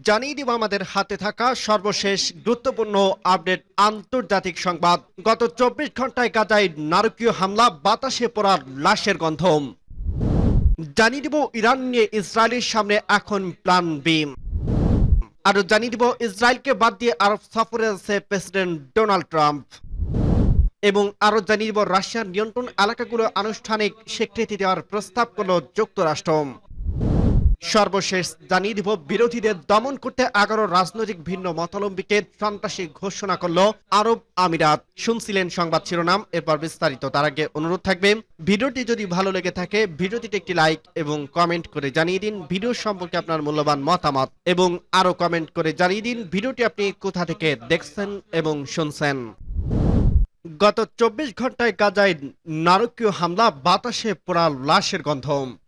জানিয়ে দিব আমাদের হাতে থাকা সর্বশেষ গুরুত্বপূর্ণ আপডেট আন্তর্জাতিক সংবাদ। গত 24 ঘন্টায় গাজায় নারকীয় হামলা, বাতাসে পড়ার লাশের গন্ধ। জানিয়ে দিব ইরান নিয়ে ইসরায়েলের সামনে এখন প্ল্যান বি। আরো জানিয়ে দিব ইসরায়েলকে বাদ দিয়ে আরব সফরে আছে প্রেসিডেন্ট ডোনাল্ড ট্রাম্প। এবং আরো জানিয়ে দিব রাশিয়ার নিয়ন্ত্রণ এলাকাগুলো আনুষ্ঠানিক স্বীকৃতি দেওয়ার প্রস্তাব করল যুক্তরাষ্ট্র। সর্বশেষ জানিয়ে দিব বিরোধীদের দমন করতে 11 রাজনৈতিক ভিন্ন মতাবলম্বীকে সন্ত্রাসী ঘোষণা করল আরব আমিরাত। শুনছিলেন সংবাদ শিরোনাম, এরপর বিস্তারিত। তার আগে অনুরোধ থাকবে, ভিডিওটি যদি ভালো লেগে থাকে ভিডিওটিতে একটি লাইক এবং কমেন্ট করে জানিয়ে দিন ভিডিও সম্পর্কে আপনার মূল্যবান মতামত, এবং আরো কমেন্ট করে জানিয়ে দিন ভিডিওটি আপনি কোথা থেকে দেখছেন এবং শুনছেন। গত 24 ঘন্টায় গাজায় নারকীয় হামলা, বাতাসে পোড়া লাশের গন্ধ।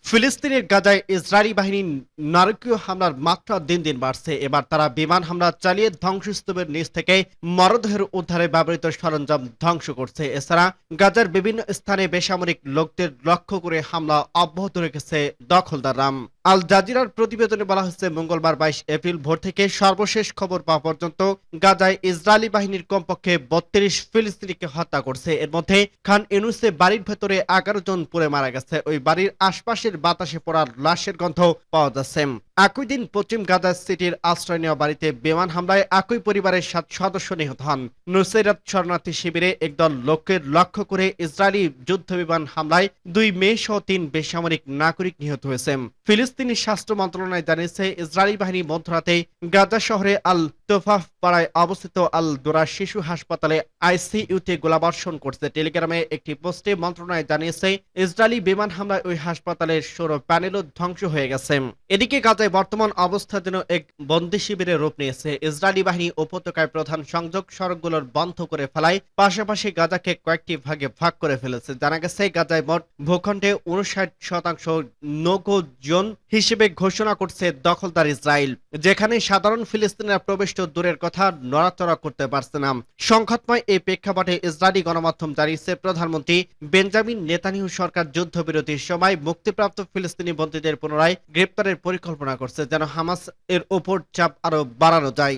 ফিলিস্তিনের গাজায় ইসরায়েলি বাহিনীর নারকীয় হামলার মাত্রা দিন দিন বাড়ছে। এবার তারা বিমান হামলা চালিয়ে ধ্বংসস্তূপের নিচ থেকে মরদেহের উদ্ধারে ব্যবহৃত সরঞ্জাম ধ্বংস করছে। এছাড়া গাজার বিভিন্ন স্থানে বেসামরিক লোকদের লক্ষ্য করে হামলা অব্যাহত রেখেছে দখলদাররা। আল জাজিরার প্রতিবেদনে বলা হচ্ছে, মঙ্গলবার 22 এপ্রিল ভোর থেকে সর্বশেষ খবর পাওয়া পর্যন্ত গাজায় ইসরায়েলি বাহিনীর কমপক্ষে 32 ফিলিস্তিনিকে হত্যা করছে। এর মধ্যে খান ইউনুসে বাড়ির ভেতরে 11 জন পুড়ে মারা গেছে। ওই বাড়ির আশপাশের বাতাসে পড়ার লাশের গন্ধ পাওয়া যাচ্ছে। একই দিন পশ্চিম গাজা সিটির আশ্রয় নেওয়া বাড়িতে বিমান হামলায় একই পরিবারের 7 সদস্য নিহত হন। নুসেরাত শরণার্থী শিবিরে একদল লোককে লক্ষ্য করে ইসরায়েলি যুদ্ধ বিমান হামলায় 2 মেয়ে সহ 3 বেসামরিক নাগরিক নিহত হয়েছে। ফিলিস্তিনি স্বাস্থ্য মন্ত্রণালয় জানিয়েছে, ইসরায়েলি বাহিনী মধ্যরাতে গাজা শহরে আল তোফাফ পাড়ায় অবস্থিত আল দোরা শিশু হাসপাতালে আইসিইউতে গোলাবর্ষণ করছে। টেলিগ্রামে একটি পোস্টে মন্ত্রণালয় জানিয়েছে, ইসরায়েলি বিমান হামলায় ওই হাসপাতালের সৌর প্যানেলও ধ্বংস হয়ে গেছে। এদিকে গাজায় বর্তমান অবস্থা যেন এক বন্দি শিবিরের রূপ নিয়েছে। ইসরায়েলি বাহিনী উপত্যকায় প্রধান সংযোগ সড়কগুলোর বন্ধ করে ফেলায় পাশাপাশি গাজাকে কয়েকটি ভাগে ভাগ করে ফেলেছে। জানা গেছে, গাজায় মোট ভূখণ্ডে 59% নো-গো জোন হিসেবে ঘোষণা করছে দখলদার ইসরায়েল, যেখানে সাধারণ ফিলিস্তিনিরা প্রবেশ তো দূরের কথা, নড়াচড়া করতে পারছে না। সংঘাতময় এই প্রেক্ষাপটে ইসরায়েলি গণমাধ্যম জানিয়েছে, প্রধানমন্ত্রী বেঞ্জামিন নেতানিয়াহু সরকার যুদ্ধবিরতির সময় মুক্তিপ্রাপ্ত ফিলিস্তিনি বন্দীদের পুনরায় গ্রেপ্তারের পরিকল্পনা করছে, যেন হামাস এর উপর চাপ আরো বাড়ানো যায়।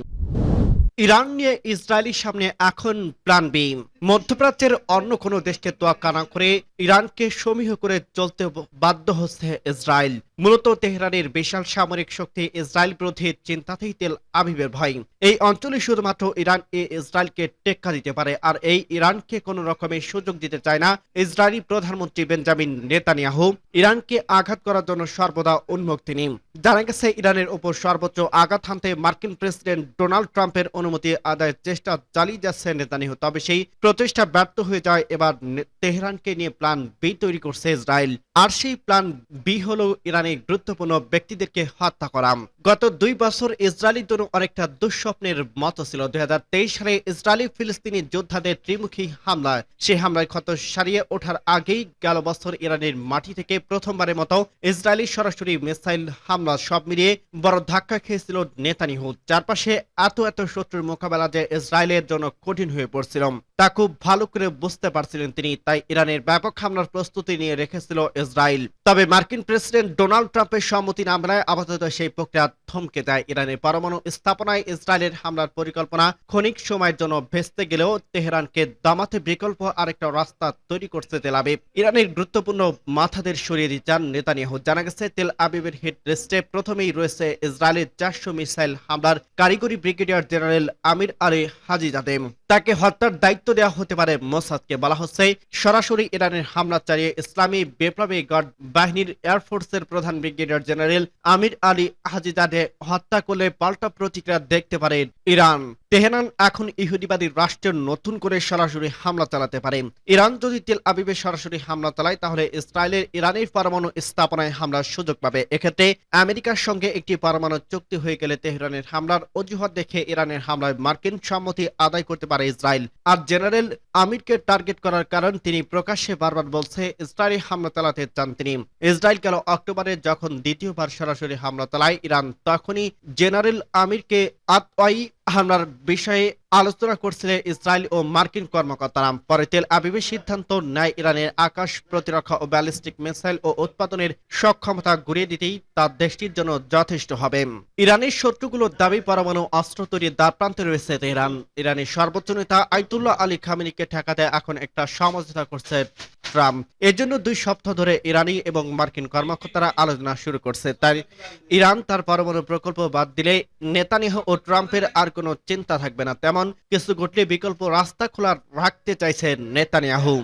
ইরান নিয়ে ইসরায়েলের সামনে এখন প্ল্যান বি। মধ্যপ্রাচ্যের অন্য কোনো দেশকে তোয়াক্কা না করে ইরানকে সমীহ করে চলতে বাধ্য হচ্ছে ইসরায়েল। মূলত তেহরানের বিশাল সামরিক শক্তি ইসরায়েল বিরোধী চিন্তাতেই তেল আবিবের ভয়। এই অঞ্চলে শুধুমাত্র ইরান ইসরায়েলকে টেক্কা দিতে পারে, আর এই ইরানকে কোনো রকমের সুযোগ দিতে চায় না ইসরায়েলি প্রধানমন্ত্রী বেঞ্জামিন নেতানিয়াহু। ইরানকে আঘাত করার জন্য সর্বদা উন্মুখ তিনি। জানা গেছে, ইরানের উপর সর্বোচ্চ আঘাত হানতে মার্কিন প্রেসিডেন্ট ডোনাল্ড ট্রাম্পের অনুমতি আদায়ের চেষ্টা চালিয়ে যাচ্ছে নেতানিয়াহু। তবে সেই প্রচেষ্টা ব্যর্থ হয়ে যায়। এবার তেহরানকে নিয়ে প্ল্যান বি তৈরি করছে ইসরায়েল। আর সেই প্ল্যান বি হলো ইরানের গুরুত্বপূর্ণ ব্যক্তিদেরকে হত্যা করা। গত 2 বছর ইসরায়েলের জন্য অনেকটা দুঃস্বপ্নের মতো ছিল। 2023 সালে ইসরায়েলি ফিলিস্তিনি যোদ্ধাদের ত্রিমুখী হামলা, সেই হামলায় ক্ষত সারিয়ে ওঠার আগেই গেল বছর ইরানের মাটি থেকে প্রথমবারের মতো ইসরায়েলি সরাসরি মিসাইল হামলা, সব মিলিয়ে বড় ধাক্কা খেয়েছিল নেতানিয়াহু। চারপাশে এত শত্রুর মোকাবেলা যে ইসরায়েলের জন্য কঠিন হয়ে পড়ছিল তা খুব ভালো করে বুঝতে পারছিলেন তিনি। তাই ইরানের ব্যাপক হামলার প্রস্তুতি নিয়ে রেখেছিল ইসরায়েল। তবে মার্কিন প্রেসিডেন্ট ডোনাল্ড ট্রাম্পের সম্মতি না মেলায় আপাতত সেই প্রক্রিয়া থমকে যায়। ইরানের পরমাণু স্থাপনায় ইসরায়েলের হামলার পরিকল্পনা ক্ষণিক সময়ের জন্য ভেস্তে গেলেও তেহরানকে দামাতে বিকল্প আরেকটা রাস্তা তৈরি করতে তেল আবিব। ইরানের গুরুত্বপূর্ণ মাথাদের সরিয়ে দিচ্ছেন নেতানিয়াহু। জানা গেছে, তেল আবিবের হিট লিস্টে প্রথমেই রয়েছে ইসরায়েলের 400 মিসাইল হামলার কারিগরি ব্রিগেডিয়ার জেনারেল আমির আলী হাজিজাদে। তাকে হত্যার দায়িত্ব দেওয়া হতে পারে মোসাদকে। বলা হচ্ছে, সরাসরি ইরানের হামলা চালিয়ে ইসলামী বিপ্লবী গার্ড বাহিনীর এয়ারফোর্সের প্রধান ব্রিগেডিয়ার জেনারেল আমির আলী হাজিজাদে হত্যা করলে পাল্টা প্রতিক্রিয়া দেখতে পারে ইরান। তেহরান এখন ইহুদিবাদী রাষ্ট্রের নতুন করে সরাসরি হামলা চালাতে পারে। ইরান যদি তেল আবিবে সরাসরি হামলা চালায়, তাহলে ইসরায়েলের ইরানের পরমাণু স্থাপনায় হামলার সুযোগ পাবে। এক্ষেত্রে আমেরিকার সঙ্গে একটি পরমাণু চুক্তি হয়ে গেলে তেহরানের হামলার অজুহাত দেখে ইরানের হামলায় মার্কিন সম্মতি আদায় করতে পারে ইসরায়েল। আর জেনারেল আমিরকে টার্গেট করার কারণ, তিনি প্রকাশ্যে বারবার বলছে ইসরায়েলি হামলা চালাতে চান তিনি। ইসরায়েল গেল অক্টোবরে যখন দ্বিতীয়বার সরাসরি হামলা চালায় ইরান, তখনই জেনারেল আমিরকে আতওয়াই হামলার বিষয়ে আলোচনা করছিলেন ইসরায়েল ও মার্কিন কর্মকর্তারা। পরে তেল আবিবের সিদ্ধান্ত নেয় ইরানের আকাশ প্রতিরক্ষা ও ব্যালিস্টিক মিসাইল ও উৎপাদনের সক্ষমতা গুড়িয়ে দিতেই তা দেশটির জন্য যথেষ্ট হবে। ইরানের শত্রুগুলোর দাবি পরমাণু অস্ত্র তৈরির দ্বারপ্রান্তে রয়েছে তেহরান। ইরানের সর্বোচ্চ নেতা আয়াতুল্লাহ আলী খামেনিকে ঠেকাতে এখন একটা সমঝোতা করছে ট্রাম্প। এর জন্য 2 সপ্তাহ ধরে ইরানি এবং মার্কিন কর্মকর্তারা আলোচনা শুরু করছে। তাই ইরান তার পরমাণু প্রকল্প বাদ দিলে নেতানিয়াহু ও ট্রাম্পের আর কোনো চিন্তা থাকবে না। তেমন কিছু ঘটলে বিকল্প রাস্তা খোলা রাখতে চাইছেন নেতানিয়াহু।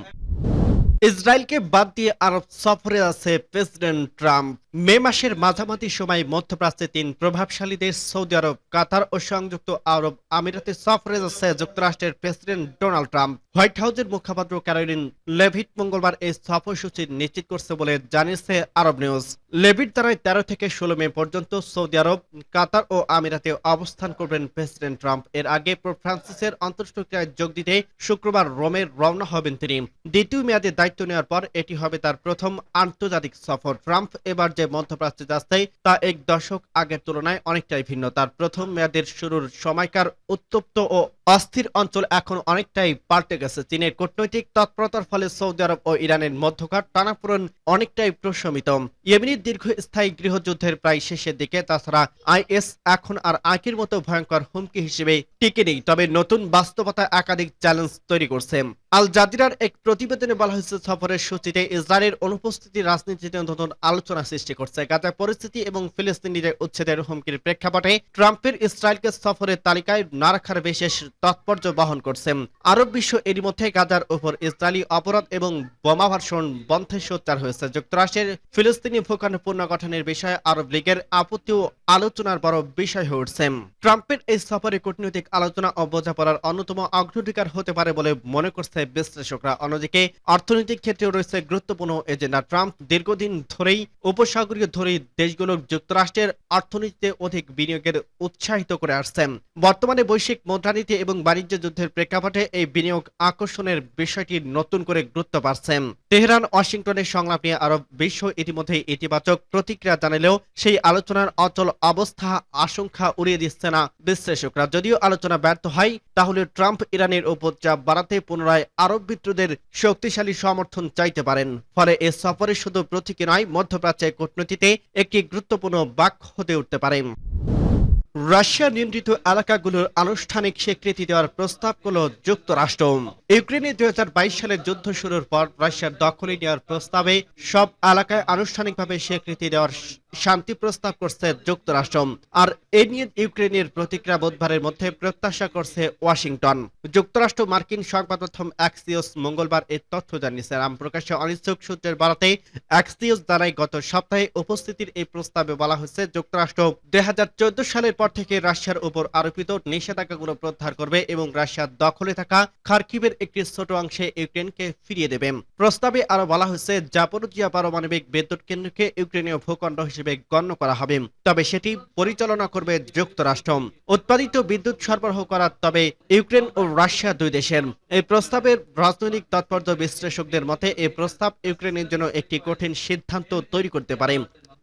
ইসরায়েলকে বাদ দিয়ে আরব সফরে আছে প্রেসিডেন্ট ট্রাম্প। মে মাসের মাঝামাঝি সময় মধ্যপ্রাচ্যে 3 প্রভাবশালী দেশ সৌদি আরব, কাতার ও সংযুক্ত আরব আমিরাতে সফরে যাচ্ছে যুক্তরাষ্ট্রের প্রেসিডেন্ট ডোনাল্ড ট্রাম্প। হোয়াইট হাউসের মুখপাত্র ক্যারোলিন লেভিট মঙ্গলবার এই সফরসূচি নিশ্চিত করছে বলে জানিয়েছে আরব নিউজ। লেভিট দ্বারাই 13 থেকে 16 মে পর্যন্ত সৌদি আরব, কাতার ও আমিরাতে অবস্থান করবেন প্রেসিডেন্ট ট্রাম্প। এর আগে পোপ ফ্রান্সিসের অন্ত্যেষ্টিক্রিয়ায় যোগ দিতে শুক্রবার রোমে রওনা হবেন তিনি। দ্বিতীয় মেয়াদে দায়িত্ব নেওয়ার পর এটি হবে তার প্রথম আন্তর্জাতিক সফর। ট্রাম্প এবার যে মধ্যপ্রাচ্যে যাচ্ছে তা 1 দশক আগের তুলনায় অনেকটাই ভিন্ন। তার প্রথম মেয়াদের শুরুর সময়কার উত্তপ্ত ও অস্থির অঞ্চল এখন অনেকটাই পাল্টে গেছে। চীনের কূটনৈতিক তৎপরতার ফলে সৌদি আরব ও ইরানের মধ্যকার টানাপোড়েন অনেকটাই প্রশমিত। ইয়েমেনের দীর্ঘস্থায়ী গৃহযুদ্ধের প্রায় শেষের দিকে। তাছাড়া আইএস এখন আর আগের মতো ভয়ঙ্কর হুমকি হিসেবে টিকে নেই, তবে নতুন বাস্তবতা একাধিক চ্যালেঞ্জ তৈরি করছে। আল জাজিরার এক প্রতিবেদনে বলা হয়েছে, সফরের সূচিতে ইসরায়েলের অনুপস্থিতি রাজনীতিতে নতুন আলোচনা সৃষ্টি করছে। গাজার পরিস্থিতি এবং ফিলিস্তিনিদের উচ্ছেদের হুমকির প্রেক্ষাপটে ট্রাম্পের ইসরায়েলকে সফরের তালিকায় না রাখার বিশেষ তাৎপর্য বহন করছে। আরব বিশ্ব এরই মধ্যে গাজার উপর ইসরায়েলি অপরাধ এবং বোমাবর্ষণ বন্ধে সোচ্চার হয়েছে। যুক্তরাষ্ট্রের ফিলিস্তিনি ভূখণ্ড পুনর্গঠনের বিষয়ে আরব লীগের আপত্তি ও আলোচনার বড় বিষয় হয়ে উঠছে। ট্রাম্পের এই সফরে কূটনৈতিক আলোচনা ও বোঝাপড়ার অন্যতম অগ্রাধিকার হতে পারে বলে মনে করছে বিশ্লেষকরা। অন্যদিকে অর্থনৈতিক ক্ষেত্রেও রয়েছে গুরুত্বপূর্ণ এজেন্ডা। ট্রাম্প দীর্ঘদিন ধরেই উপসাগরীয় দেশগুলোর যুক্তরাষ্ট্রের অর্থনীতিতে অধিক বিনিয়োগের উৎসাহিত করে আসছেন। বর্তমানে বৈশ্বিক মুদ্রানীতি এবং বাণিজ্য যুদ্ধের প্রেক্ষাপটে এই বিনিয়োগ আকর্ষণের বিষয়টি নতুন করে গুরুত্ব পাচ্ছে। তেহরান ওয়াশিংটনের সংলাপ নিয়ে আরব বিশ্ব ইতিমধ্যে ইতিবাচক প্রতিক্রিয়া জানালেও সেই আলোচনার অচল অবস্থা আশঙ্কা উড়িয়ে দিচ্ছে না বিশ্লেষকরা। যদিও আলোচনা ব্যর্থ হয়, তাহলে ট্রাম্প ইরানের উপর চাপ বাড়াতে পুনরায় আরব মিত্রদের শক্তিশালী সমর্থন চাইতে পারেন। ফলে এ সফরে শুধু প্রতীকী নয়, মধ্যপ্রাচ্যের কূটনীতিতে একটি গুরুত্বপূর্ণ বাঁক হতে উঠতে পারে। রাশিয়া নিয়ন্ত্রিত এলাকাগুলোর আনুষ্ঠানিক স্বীকৃতি দেওয়ার প্রস্তাব করল যুক্তরাষ্ট্র। ইউক্রেনে 2022 সালের যুদ্ধ শুরুর পর রাশিয়ার দখলে নেওয়ার প্রস্তাবে সব এলাকায় আনুষ্ঠানিকভাবে স্বীকৃতি দেওয়ার শান্তি প্রস্তাব করছে যুক্তরাষ্ট্র। আর এ নিয়ে ইউক্রেনের প্রতিক্রিয়া বুধবারের মধ্যে প্রত্যাশা করছে ওয়াশিংটন। যুক্তরাষ্ট্র মার্কিন সংবাদ মাধ্যম অ্যাক্সিওস মঙ্গলবার এই তথ্য জানিয়েছে। নাম প্রকাশে অনিচ্ছুক সূত্রের বার্তায় অ্যাক্সিওস জানায়, গত সপ্তাহে উপস্থিতির এই প্রস্তাবে বলা হয়েছে যুক্তরাষ্ট্র 2014 সালের পর থেকে রাশিয়ার উপর আরোপিত নিষেধাজ্ঞাগুলো প্রত্যাহার করবে এবং রাশিয়ার দখলে থাকা খার্কিভের একটি ছোট অংশে ইউক্রেনকে ফিরিয়ে দেবে। প্রস্তাবে আরো বলা হয়েছে, জাপোরিজিয়া পারমাণবিক বিদ্যুৎ কেন্দ্রকে ইউক্রেনীয় ভূখণ্ড হিসেবে গণ্য করা হবে, তবে সেটি পরিচালনা করবে যুক্তরাষ্ট্র। উৎপাদিত বিদ্যুৎ সরবরাহ করা তবে ইউক্রেন ও রাশিয়া 2 দেশের। এই প্রস্তাবের রাজনৈতিক তাৎপর্য বিশ্লেষকদের মতে, এই প্রস্তাব ইউক্রেনের জন্য একটি কঠিন সিদ্ধান্ত তৈরি করতে পারে।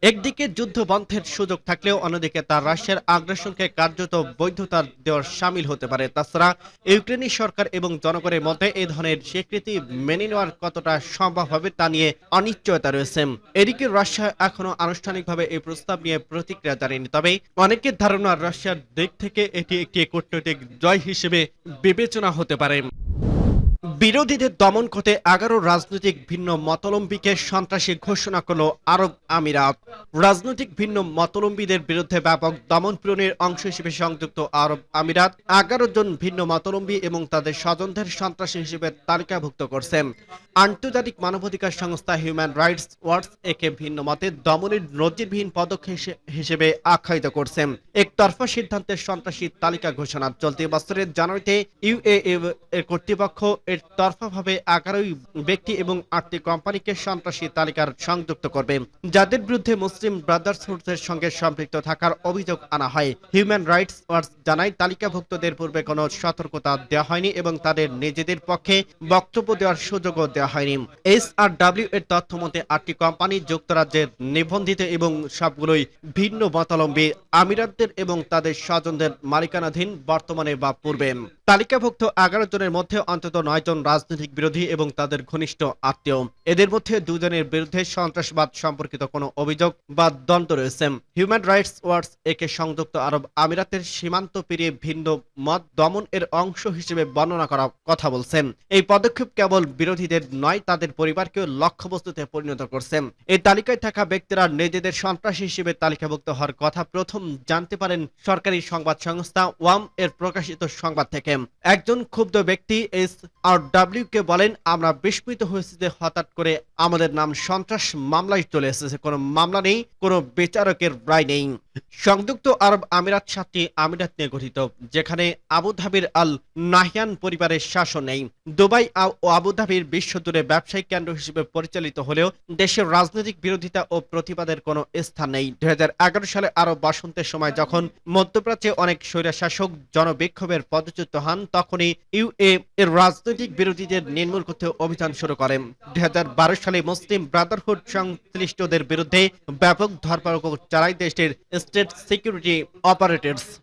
একদিকে যুদ্ধ বন্ধের সুযোগ থাকলেও অন্যদিকে তার রাশিয়ার আগ্রাসনকে কার্যত বৈধতা দেওয়ার শামিল হতে পারে। তাছাড়া ইউক্রেনি সরকার এবং জনগণের মধ্যে এই ধরনের স্বীকৃতি মেনে নেওয়ার কতটা সম্ভব হবে তা নিয়ে অনিশ্চয়তা রয়েছে। এদিকে রাশিয়া এখনো আনুষ্ঠানিকভাবে এই প্রস্তাব নিয়ে প্রতিক্রিয়া জানায়নি, তবে অনেকের ধারণা রাশিয়ার দিক থেকে এটি একটি কূটনৈতিক জয় হিসেবে বিবেচনা হতে পারে। বিরোধীদের দমন করতে 11 রাজনৈতিক ভিন্ন মতলম্বীকে সন্ত্রাসী ঘোষণা করল আরব আমিরাত। রাজনৈতিক ভিন্ন মতলম্বীদের বিরুদ্ধে ব্যাপক দমন পীড়নের অংশ হিসেবে সংযুক্ত আরব আমিরাত 11 জন ভিন্ন মতলম্বী এবং তাদের স্বজনদের সন্ত্রাসী হিসেবে তালিকাভুক্ত করছে। আন্তর্জাতিক মানবাধিকার সংস্থা হিউম্যান রাইটস ওয়াচ একে ভিন্ন মতে দমনের নজিরবিহীন পদক্ষেপ হিসেবে আখ্যায়িত করছে। একতরফা সিদ্ধান্তের সন্ত্রাসী তালিকা ঘোষণা চলতি বছরের জানুয়ারিতে ইউএই এর কর্তৃপক্ষ এর তরফাভাবে 11 ব্যক্তি এবং 8টি কোম্পানিকে সন্ত্রাসী তালিকার সংযুক্ত করবে, যাদের বিরুদ্ধে মুসলিম ব্রাদারহুডের সঙ্গে সম্পৃক্ত থাকার অভিযোগ আনা হয়। হিউম্যান রাইটস ওয়াচ জানায়, তালিকাভুক্তদের পূর্বে কোনো সতর্কতা দেওয়া হয়নি এবং তাদের নিজেদের পক্ষে বক্তব্য দেওয়ার সুযোগও দেওয়া হয়নি। SRW এর তথ্য মতে 8টি কোম্পানি যুক্তরাজ্যের নিবন্ধিত এবং সবগুলোই ভিন্ন মতাবলম্বী আমিরাতদের এবং তাদের স্বজনদের মালিকানাধীন বর্তমানে বা পূর্বে। তালিকাভুক্ত 11 জনের মধ্যে অন্তত 9 জন রাজনৈতিক বিরোধী এবং তাদের ঘনিষ্ঠ আত্মীয়। এদের মধ্যে 2 জনের বিরুদ্ধে সন্ত্রাসবাদ সম্পর্কিত কোনো অভিযোগ বা দ্বন্দ্ব রয়েছে। হিউম্যান রাইটস ওয়াচ একে সংযুক্ত আরব আমিরাতের সীমান্ত পেরিয়ে ভিন্ন মত দমন এর অংশ হিসেবে বর্ণনা করার কথা বলছেন। এই পদক্ষেপ কেবল বিরোধীদের নয়, তাদের পরিবারকেও লক্ষ্যবস্তুতে পরিণত করছে। এই তালিকায় থাকা ব্যক্তিরা নিজেদের সন্ত্রাসী হিসেবে তালিকাভুক্ত হওয়ার কথা প্রথম জানতে পারেন সরকারি সংবাদ সংস্থা ওয়াম এর প্রকাশিত সংবাদ থেকে। একজন ক্ষুব্ধ ব্যক্তি SRW কে বলেন, আমরা বিস্মিত হয়েছি যে হঠাৎ করে আমাদের নাম সন্ত্রাস মামলায় চলে এসেছে। কোনো মামলা নেই, কোনো বিচারকের রায় নেই। সংযুক্ত আরব আমিরাত 7টি আমিরাত নিয়ে গঠিত, যেখানে আবুধাবির আল নাহয়ান পরিবারের শাসন নেই। দুবাই ও আবুধাবির বিশ্বজুড়ে ব্যবসায়িক কেন্দ্র হিসেবে পরিচালিত হলেও দেশের রাজনৈতিক বিরোধিতা ও প্রতিবাদের কোনো স্থান নেই। 2011 সালে আরব বসন্তের সময় যখন মধ্যপ্রাচ্যে অনেক স্বৈরশাসক জনবিক্ষোভের পদচ্যুত হন, তখনই UAE এর রাজনৈতিক বিরোধীদের নির্মূল করতে অভিযান শুরু করেন। 2012 সালে মুসলিম ব্রাদারহুড সংশ্লিষ্টদের বিরুদ্ধে ব্যাপক ধরপাকড় চালায় দেশটির স্টেট সিকিউরিটি অপারেটরস।